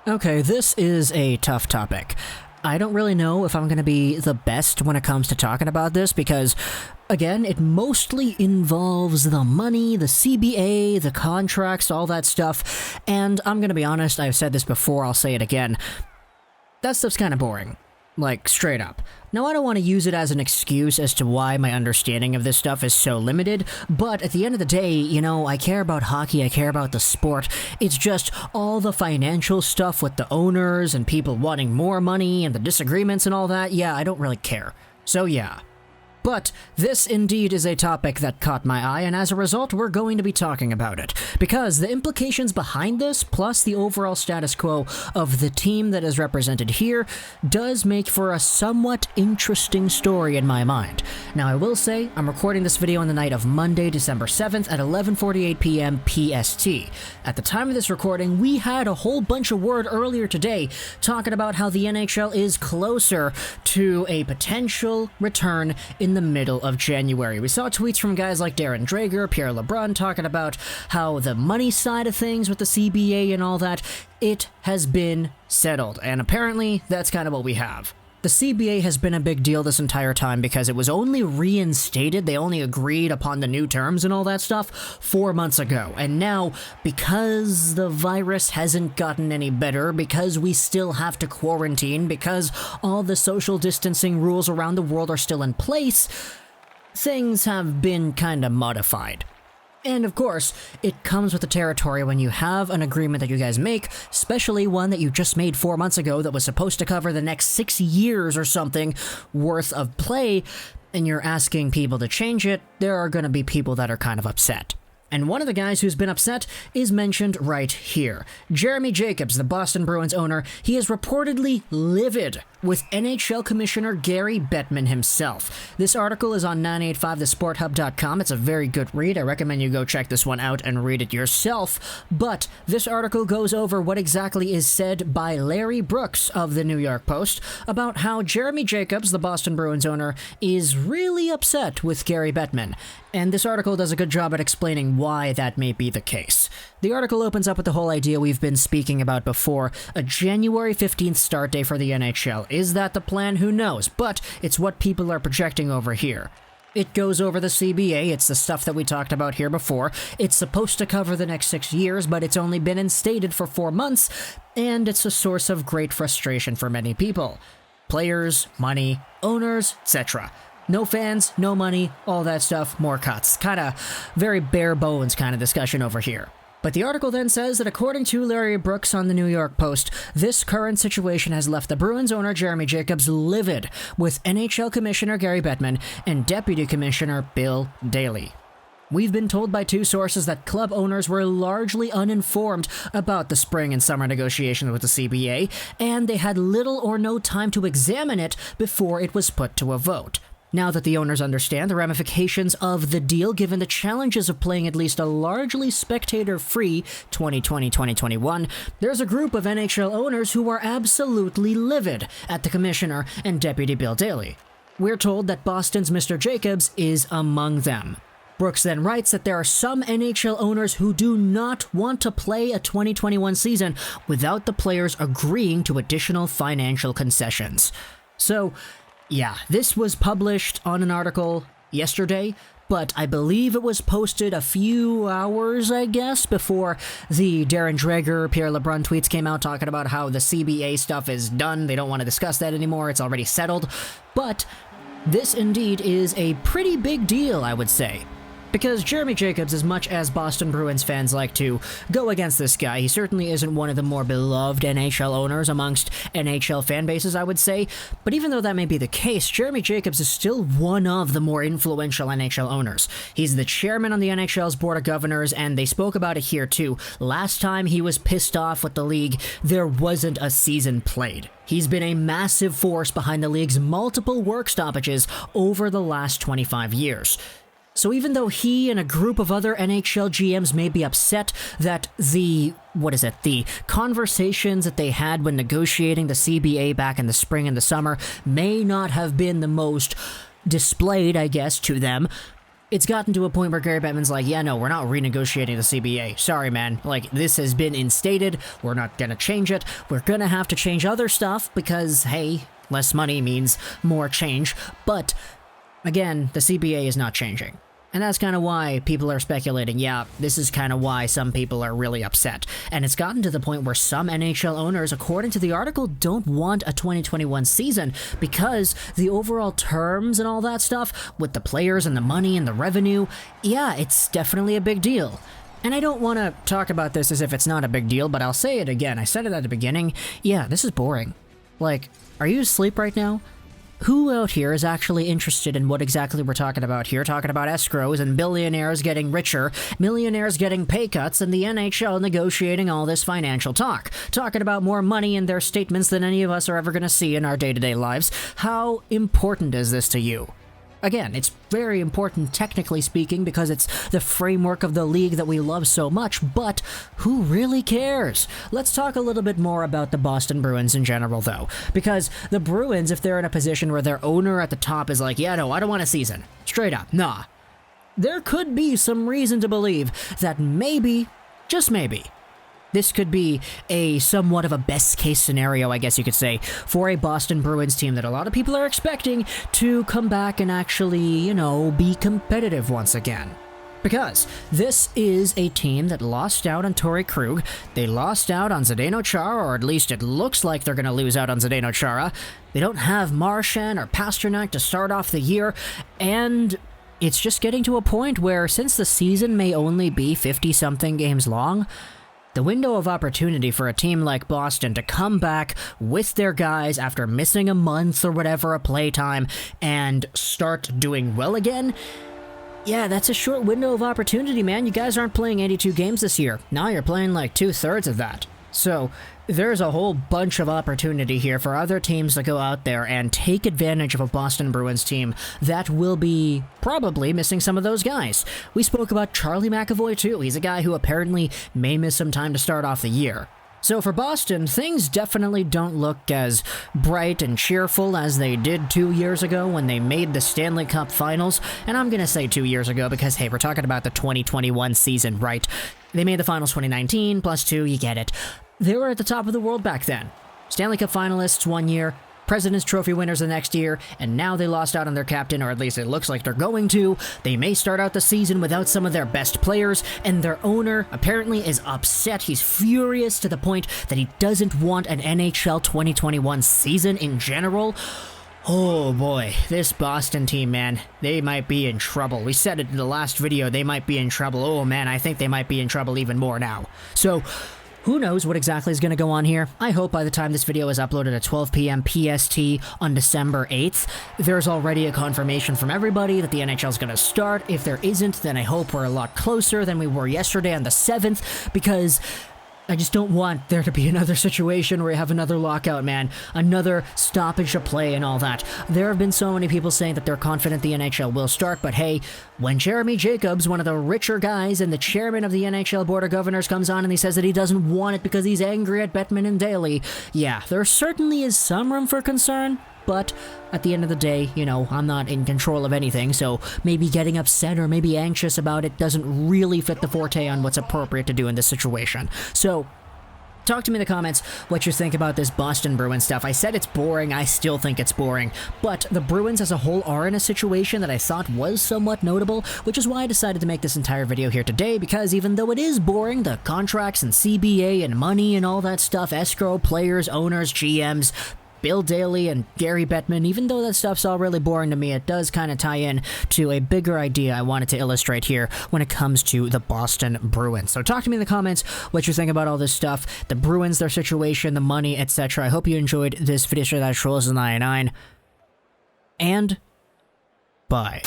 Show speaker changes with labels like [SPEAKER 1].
[SPEAKER 1] Okay, this is a tough topic. I don't really know if I'm going to be the best when it comes to talking about this because, again, it mostly involves the money, the CBA, the contracts, all that stuff, and I'm going to be honest, I've said this before, I'll say it again. That stuff's kind of boring. Like, straight up. Now, I don't want to use it as an excuse as to why my understanding of this stuff is so limited, but at the end of the day, I care about hockey, I care about the sport. It's just all the financial stuff with the owners and people wanting more money and the disagreements and all that, yeah, I don't really care. So yeah. But this indeed is a topic that caught my eye, and as a result, we're going to be talking about it. Because the implications behind this, plus the overall status quo of the team that is represented here, does make for a somewhat interesting story in my mind. Now, I will say, I'm recording this video on the night of Monday, December 7th at 11:48 p.m. PST. At the time of this recording, we had a whole bunch of word earlier today talking about how the NHL is closer to a potential return in the middle of January. We saw tweets from guys like Darren Dreger, Pierre LeBrun talking about how the money side of things with the CBA and all that, it has been settled. And apparently, that's kind of what we have. The CBA has been a big deal this entire time because it was only reinstated, they only agreed upon the new terms and all that stuff 4 months ago. And now, because the virus hasn't gotten any better, because we still have to quarantine, because all the social distancing rules around the world are still in place, things have been kind of modified. And of course, it comes with the territory when you have an agreement that you guys make, especially one that you just made 4 months ago that was supposed to cover the next 6 years or something worth of play, and you're asking people to change it, there are going to be people that are kind of upset. And one of the guys who's been upset is mentioned right here. Jeremy Jacobs, the Boston Bruins owner, he is reportedly livid with NHL Commissioner Gary Bettman himself. This article is on 985thesporthub.com. It's a very good read. I recommend you go check this one out and read it yourself. But this article goes over what exactly is said by Larry Brooks of the New York Post about how Jeremy Jacobs, the Boston Bruins owner, is really upset with Gary Bettman. And this article does a good job at explaining why that may be the case. The article opens up with the whole idea we've been speaking about before, a January 15th start day for the NHL. Is that the plan? Who knows? But it's what people are projecting over here. It goes over the CBA, it's the stuff that we talked about here before. It's supposed to cover the next 6 years, but it's only been instated for 4 months, and it's a source of great frustration for many people. Players, money, owners, etc. No fans, no money, all that stuff, more cuts. Kinda very bare bones kind of discussion over here. But the article then says that according to Larry Brooks on the New York Post, this current situation has left the Bruins owner Jeremy Jacobs livid with NHL Commissioner Gary Bettman and Deputy Commissioner Bill Daly. We've been told by two sources that club owners were largely uninformed about the spring and summer negotiations with the CBA, and they had little or no time to examine it before it was put to a vote. Now that the owners understand the ramifications of the deal, given the challenges of playing at least a largely spectator-free 2020-2021, there's a group of NHL owners who are absolutely livid at the commissioner and Deputy Bill Daly. We're told that Boston's Mr. Jacobs is among them. Brooks then writes that there are some NHL owners who do not want to play a 2021 season without the players agreeing to additional financial concessions. So, yeah, this was published on an article yesterday, but I believe it was posted a few hours, I guess, before the Darren Dreger, Pierre LeBrun tweets came out talking about how the CBA stuff is done. They don't want to discuss that anymore. It's already settled. But this indeed is a pretty big deal, I would say. Because Jeremy Jacobs, as much as Boston Bruins fans like to go against this guy, he certainly isn't one of the more beloved NHL owners amongst NHL fan bases, I would say. But even though that may be the case, Jeremy Jacobs is still one of the more influential NHL owners. He's the chairman on the NHL's Board of Governors, and they spoke about it here too. Last time he was pissed off with the league, there wasn't a season played. He's been a massive force behind the league's multiple work stoppages over the last 25 years. So even though he and a group of other NHL GMs may be upset that the conversations that they had when negotiating the CBA back in the spring and the summer may not have been the most displayed, I guess, to them, it's gotten to a point where Gary Bettman's like, yeah, no, we're not renegotiating the CBA. Sorry, man. Like, this has been instated. We're not gonna change it. We're gonna have to change other stuff because, hey, less money means more change. But, again, the CBA is not changing. And that's kind of why people are speculating, yeah, this is kind of why some people are really upset. And it's gotten to the point where some NHL owners, according to the article, don't want a 2021 season because the overall terms and all that stuff, with the players and the money and the revenue, yeah, it's definitely a big deal. And I don't want to talk about this as if it's not a big deal, but I'll say it again. I said it at the beginning. Yeah, this is boring. Like, are you asleep right now? Who out here is actually interested in what exactly we're talking about here? Talking about escrows and billionaires getting richer, millionaires getting pay cuts, and the NHL negotiating all this financial talk. Talking about more money in their statements than any of us are ever going to see in our day-to-day lives. How important is this to you? Again, it's very important technically speaking because it's the framework of the league that we love so much, but who really cares? Let's talk a little bit more about the Boston Bruins in general, though, because the Bruins, if they're in a position where their owner at the top is like, yeah, no, I don't want a season. Straight up, nah. There could be some reason to believe that maybe, just maybe, this could be a somewhat of a best-case scenario, I guess you could say, for a Boston Bruins team that a lot of people are expecting to come back and actually, you know, be competitive once again. Because this is a team that lost out on Torrey Krug, they lost out on Zdeno Chara, or at least it looks like they're going to lose out on Zdeno Chara. They don't have Marchand or Pasternak to start off the year, and it's just getting to a point where, since the season may only be 50-something games long, the window of opportunity for a team like Boston to come back with their guys after missing a month or whatever of playtime and start doing well again, yeah, that's a short window of opportunity, man. You guys aren't playing 82 games this year. Now you're playing like 2/3 of that. So there's a whole bunch of opportunity here for other teams to go out there and take advantage of a Boston Bruins team that will be probably missing some of those guys. We spoke about Charlie McAvoy too. He's a guy who apparently may miss some time to start off the year. So for Boston, things definitely don't look as bright and cheerful as they did 2 years ago when they made the Stanley Cup Finals. And I'm going to say 2 years ago because, hey, we're talking about the 2021 season, right? They made the Finals 2019, +2, you get it. They were at the top of the world back then. Stanley Cup finalists 1 year, President's Trophy winners the next year, and now they lost out on their captain, or at least it looks like they're going to. They may start out the season without some of their best players, and their owner apparently is upset. He's furious to the point that he doesn't want an NHL 2021 season in general. Oh boy, this Boston team, man, they might be in trouble. We said it in the last video, they might be in trouble. Oh man, I think they might be in trouble even more now. So, who knows what exactly is going to go on here? I hope by the time this video is uploaded at 12 p.m. PST on December 8th, there's already a confirmation from everybody that the NHL is going to start. If there isn't, then I hope we're a lot closer than we were yesterday on the 7th, because I just don't want there to be another situation where you have another lockout, man. Another stoppage of play and all that. There have been so many people saying that they're confident the NHL will start, but hey, when Jeremy Jacobs, one of the richer guys and the chairman of the NHL Board of Governors, comes on and he says that he doesn't want it because he's angry at Bettman and Daly, yeah, there certainly is some room for concern. But at the end of the day, you know, I'm not in control of anything, so maybe getting upset or maybe anxious about it doesn't really fit the forte on what's appropriate to do in this situation. So, talk to me in the comments what you think about this Boston Bruins stuff. I said it's boring, I still think it's boring, but the Bruins as a whole are in a situation that I thought was somewhat notable, which is why I decided to make this entire video here today, because even though it is boring, the contracts and CBA and money and all that stuff, escrow, players, owners, GMs, Bill Daly and Gary Bettman, even though that stuff's all really boring to me, it does kind of tie in to a bigger idea I wanted to illustrate here when it comes to the Boston Bruins. So talk to me in the comments what you think about all this stuff, the Bruins, their situation, the money, etc. I hope you enjoyed this video. That Trolls 99, and bye.